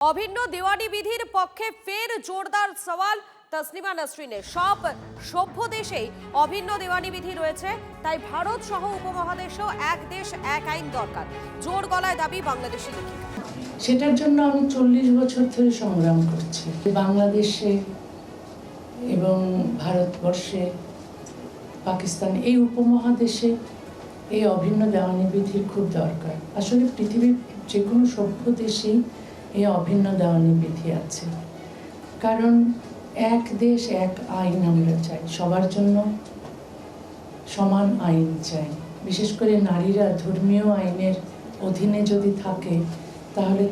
অভিন্ন দেওয়ানি বিধির পক্ষে ফের জোরদার সওয়াল তসলিমা নাসরিনের। সব সভ্য দেশেই অভিন্ন দেওয়ানি বিধি রয়েছে, তাই ভারত সহ উপমহাদেশেও এক দেশ এক আইন দরকার, জোর গলায় দাবি বাংলাদেশি লেখিকা। সেটার জন্য আমি 40 বছর ধরে সংগ্রাম করছি। বাংলাদেশে এবং ভারতবর্ষে, পাকিস্তান, এই উপমহাদেশে এই অভিন্ন দেওয়ানি বিধির খুব দরকার। আসলে পৃথিবীর যে কোনো সভ্য দেশেই এই অভিন্ন দেওয়ানি বিধি আছে, কারণ এক দেশ এক আইন আমরা চাই, সবার জন্য সমান আইন চাই। বিশেষ করে নারীরা ধর্মীয় আইনের অধীনে যদি থাকে তাহলে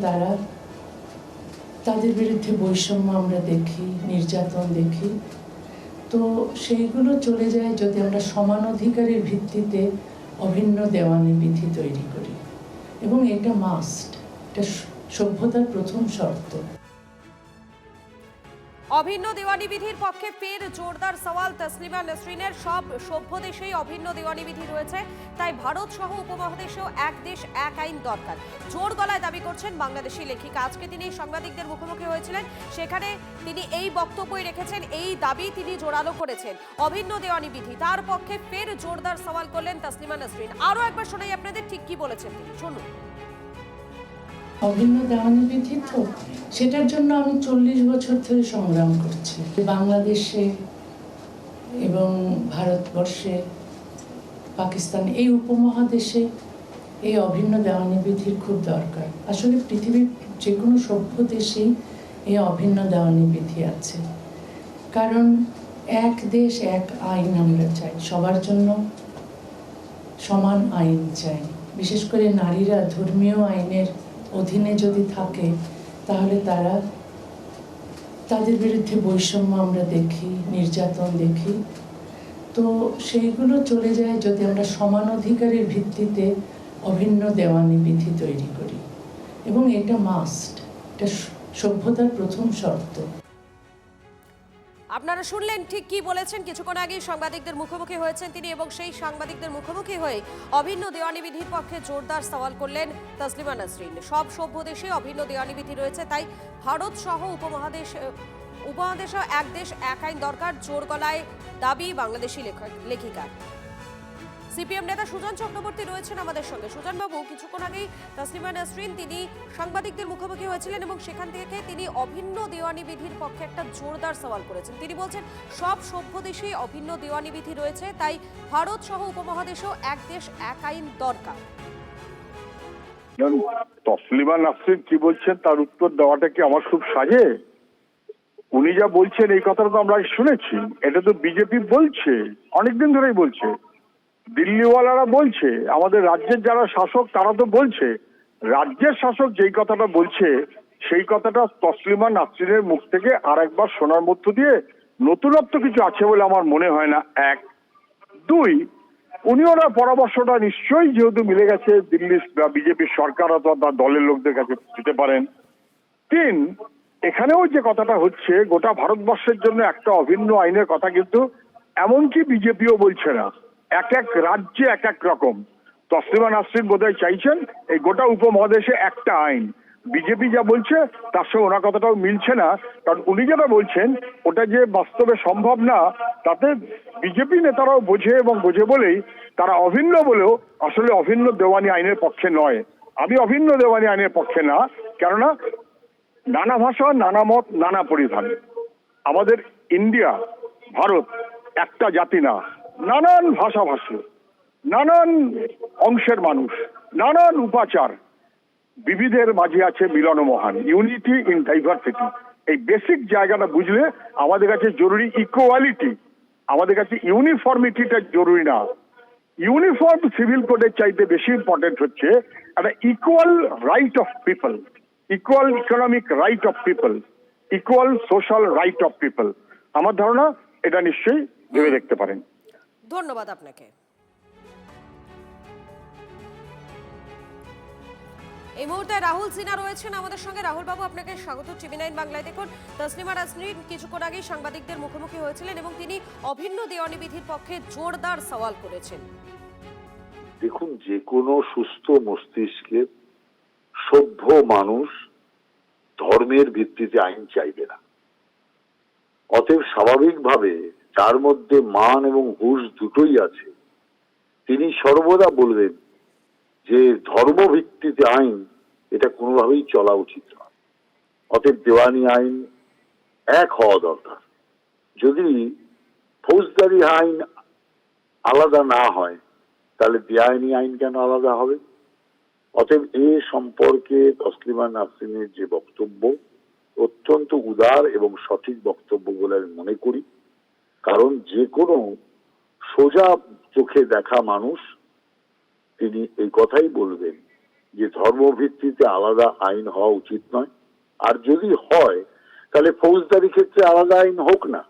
তাদের বিরুদ্ধে বৈষম্য আমরা দেখি, নির্যাতন দেখি। তো সেইগুলো চলে যায় যদি আমরা সমান অধিকারের ভিত্তিতে অভিন্ন দেওয়ানি বিধি তৈরি করি, এবং এটা মাস্ট, এটা সভ্যতার প্রথম শর্ত। অভিন্ন দেওয়ানি বিধির পক্ষে ফের জোরদার সওয়াল তসলিমা নাসরিনের। সব সভ্য দেশেই অভিন্ন দেওয়ানি বিধি রয়েছে, তাই ভারত সহ উপমহাদেশেও এক দেশ এক আইন দরকার, জোর গলায় দাবি করছেন বাংলাদেশি লেখিকা। আজকে তিনি সাংবাদিকদের মুখোমুখি হয়েছিলেন, সেখানে তিনি এই বক্তব্যই রেখেছেন, এই দাবি তিনি জোরালো করেছেন। অভিন্ন দেওয়ানি বিধি, তার পক্ষে ফের জোরদার সওয়াল করলেন তসলিমা নাসরিন। আরো একবার শোনাই আপনাদের ঠিক কি বলেছেন তিনি, শুনুন। অভিন্ন দেওয়ানি বিধি, তো সেটার জন্য আমি 40 বছর ধরে সংগ্রাম করছি। বাংলাদেশে এবং ভারতবর্ষে, পাকিস্তান, এই উপমহাদেশে এই অভিন্ন দেওয়ানি বিধির খুব দরকার। আসলে পৃথিবীর যে কোনো সভ্য দেশেই এই অভিন্ন দেওয়ানি বিধি আছে, কারণ এক দেশ এক আইন আমরা চাই, সবার জন্য সমান আইন চাই। বিশেষ করে নারীরা ধর্মীয় আইনের অধীনে যদি থাকে তাহলে তাদের বিরুদ্ধে বৈষম্য আমরা দেখি, নির্যাতন দেখি। তো সেইগুলো চলে যায় যদি আমরা সমান অধিকারের ভিত্তিতে অভিন্ন দেওয়ানি বিধি তৈরি করি, এবং এটা মাস্ট, এটা সভ্যতার প্রথম শর্ত। আপনারা শুনলেন ঠিক কি বলেছেন। কিছুক্ষণ আগেই সাংবাদিকদের মুখোমুখি হয়েছেন তিনি, এবং সেই সাংবাদিকদের মুখোমুখি হয়ে অভিন্ন দেওয়ানি বিধির পক্ষে জোরদার সওয়াল করলেন তসলিমা নাসরিন। সব সভ্য দেশে অভিন্ন দেওয়ানি বিধি রয়েছে, তাই ভারত সহ উপমহাদেশেও এক দেশ এক আইন দরকার, জোর গলায় দাবি বাংলাদেশি লেখিকা। সিপিএম নেতা সুজন চক্রবর্তী রয়েছেন আমাদের সঙ্গে। সুজন বাবু, কিছুক্ষণ আগেই তসলিমা নাসরিন তিনি সাংবাদিকদের মুখোমুখি হয়েছিলেন, এবং সেখান থেকে তিনি অভিন্ন দেওয়ানি বিধির পক্ষে একটা জোরদার সওয়াল করেছেন। তিনি বলছেন সব সভ্য দেশেই অভিন্ন দেওয়ানি বিধি রয়েছে, তাই ভারত সহ উপমহাদেশেও এক দেশ এক আইন দরকার। তসলিমা নাসরিন কি বলছেন তার উত্তর দেওয়াটা কি আমার খুব সাজে? উনি যা বলছেন এই কথাটা তো আমরা শুনেছি, এটা তো বিজেপি বলছে, অনেকদিন ধরেই বলছে, দিল্লিওয়ালারা বলছে, আমাদের রাজ্যের যারা শাসক তারা তো বলছে। রাজ্যের শাসক যেই কথাটা বলছে সেই কথাটা তসলিমা নাসরিনের মুখ থেকে আর একবার শোনার মধ্য দিয়ে নতুনত্ব কিছু আছে বলে আমার মনে হয় না। এক, দুই, উনি ওনার পরামর্শটা নিশ্চয়ই যেহেতু মিলে গেছে দিল্লির বিজেপির সরকার অথবা তার দলের লোকদের কাছে দিতে পারেন। তিন, এখানেও যে কথাটা হচ্ছে গোটা ভারতবর্ষের জন্য একটা অভিন্ন আইনের কথা, কিন্তু এমনকি বিজেপিও বলছে না, এক এক রাজ্যে এক এক রকম। তসলিমা নাসরিন বোধহয় চাইছেন এই গোটা উপমহাদেশে একটা আইন। বিজেপি যা বলছে তার সঙ্গে ওনার কথাটাও মিলছে না, কারণ উনি যেটা বলছেন ওটা যে বাস্তবে সম্ভব না, তাতে বিজেপি নেতারাও বোঝে, এবং বোঝে বলেই তারা অভিন্ন বলেও আসলে অভিন্ন দেওয়ানি আইনের পক্ষে নয়। আমি অভিন্ন দেওয়ানি আইনের পক্ষে না, কেননা নানা ভাষা, নানা মত, নানা পরিধান। আমাদের ইন্ডিয়া, ভারত একটা জাতি না, নানান ভাষাভাষী, নানান অংশের মানুষ, নানান উপাচার, বিবিধের মাঝে আছে মিলন মহান, ইউনিটি ইন ডাইভার্সিটি। এই বেসিক জায়গাটা বুঝলে আমাদের কাছে জরুরি ইকুয়ালিটি, আমাদের কাছে ইউনিফর্মিটিটা জরুরি না। ইউনিফর্ম সিভিল কোডের চাইতে বেশি ইম্পর্টেন্ট হচ্ছে একটা equal right of people, equal economic right of people, equal social right of people. আমার ধারণা এটা নিশ্চয়ই ভেবে দেখতে পারেন। ধন্যবাদ আপনাকে। এই মুহূর্তে রাহুল সিনহা রয়েছেন আমাদের সঙ্গে। রাহুল বাবু, আপনাকে স্বাগত টিভি9 বাংলায়। দেখুন, তসলিমা নাসরিন কিছুক্ষণ আগেই সাংবাদিকদের মুখোমুখি হয়েছিলেন, এবং তিনি অভিন্ন দেওয়ানি বিধির পক্ষে জোরদার সওয়াল করেছেন। দেখুন, যে কোনো সুস্থ মস্তিষ্কের সভ্য মানুষ ধর্মের ভিত্তিতে আইন চাইবে না। অতএব স্বাভাবিকভাবে যার মধ্যে মান এবং হুঁশ দুটোই আছে তিনি সর্বদা বলবেন যে ধর্ম ভিত্তিতে আইন এটা কোনোভাবেই চলা উচিত নয়। অতএব দেওয়ানি আইন এক হওয়া দরকার। যদি ফৌজদারি আইন আলাদা না হয় তাহলে দেওয়ানি আইন কেন আলাদা হবে? অতএব এ সম্পর্কে তসলিমা নাসরিনের যে বক্তব্য অত্যন্ত উদার এবং সঠিক বক্তব্য বলে আমি মনে করি। কারণ যে কোনো সোজা চোখে দেখা মানুষ তিনি এই কথাই বলবেন যে ধর্মভিত্তিতে আলাদা আইন হওয়া উচিত নয়। আর যদি হয় তাহলে ফৌজদারি ক্ষেত্রে আলাদা আইন হোক না,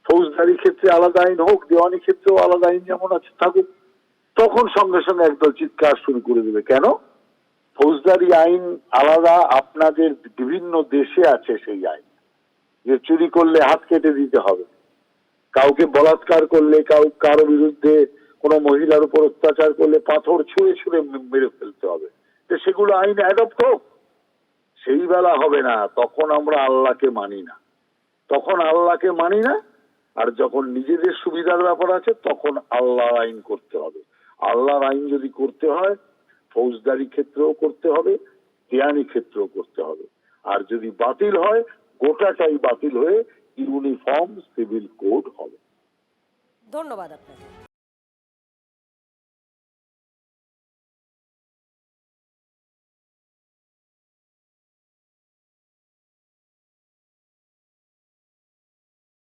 ফৌজদারি ক্ষেত্রে আলাদা আইন হোক, দেওয়ানি ক্ষেত্রেও আলাদা আইন যেমন আছে থাকুক। তখন সঙ্গে সঙ্গে একদল চিৎকার শুরু করে দেবে, কেন ফৌজদারি আইন আলাদা? আপনাদের বিভিন্ন দেশে আছে সেই আইন, যে চুরি করলে হাত কেটে দিতে হবে, কাউকে বলাৎকার করলে, কারো বিরুদ্ধে কোনো মহিলার উপর অত্যাচার করলে পাথর ছুঁড়ে ছুঁড়ে মেরে ফেলতে হবে। তো সেগুলো আইন অ্যাডপ্ট হোক। সেই বেলা হবে না, তখন আমরা আল্লাহকে মানি না, তখন আল্লাহকে মানি না। আর যখন নিজেদের সুবিধার ব্যাপার আছে তখন আল্লাহর আইন করতে হবে। আল্লাহর আইন যদি করতে হয় ফৌজদারি ক্ষেত্রেও করতে হবে, দেওয়ানি ক্ষেত্রেও করতে হবে। আর যদি বাতিল হয় গোটাটাই বাতিল হয়ে ইউনিফর্ম সিভিল কোড হবে। ধন্যবাদ আপনাকে।